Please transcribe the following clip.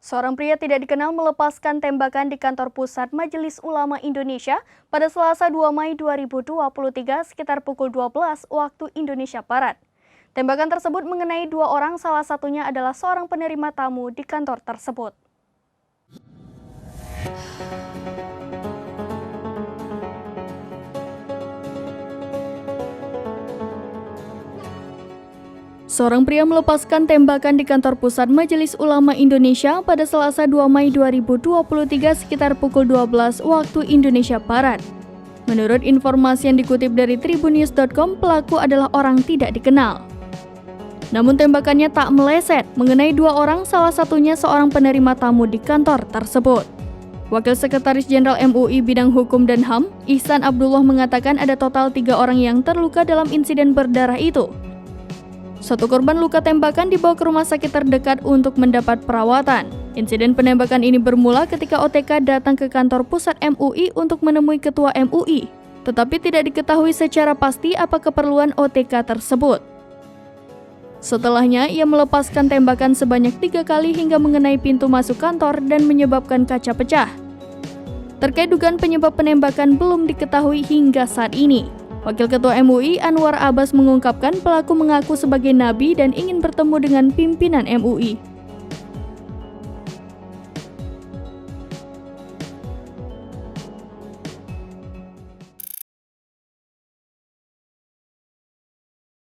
Seorang pria tidak dikenal melepaskan tembakan di kantor pusat Majelis Ulama Indonesia pada Selasa 2 Mei 2023 sekitar pukul 12 waktu Indonesia Barat. Tembakan tersebut mengenai dua orang, salah satunya adalah seorang penerima tamu di kantor tersebut. Seorang pria melepaskan tembakan di kantor pusat Majelis Ulama Indonesia pada Selasa 2 Mei 2023 sekitar pukul 12 waktu Indonesia Barat. Menurut informasi yang dikutip dari tribunnews.com, pelaku adalah orang tidak dikenal. Namun tembakannya tak meleset, mengenai dua orang, salah satunya seorang penerima tamu di kantor tersebut. Wakil Sekretaris Jenderal MUI Bidang Hukum dan HAM, Ihsan Abdullah mengatakan ada total 3 orang yang terluka dalam insiden berdarah itu. Satu korban luka tembakan dibawa ke rumah sakit terdekat untuk mendapat perawatan. Insiden penembakan ini bermula ketika OTK datang ke kantor pusat MUI untuk menemui ketua MUI, tetapi tidak diketahui secara pasti apa keperluan OTK tersebut. Setelahnya, ia melepaskan tembakan sebanyak 3 kali hingga mengenai pintu masuk kantor dan menyebabkan kaca pecah. Terkait dugaan penyebab penembakan belum diketahui hingga saat ini. Wakil Ketua MUI Anwar Abbas mengungkapkan pelaku mengaku sebagai nabi dan ingin bertemu dengan pimpinan MUI.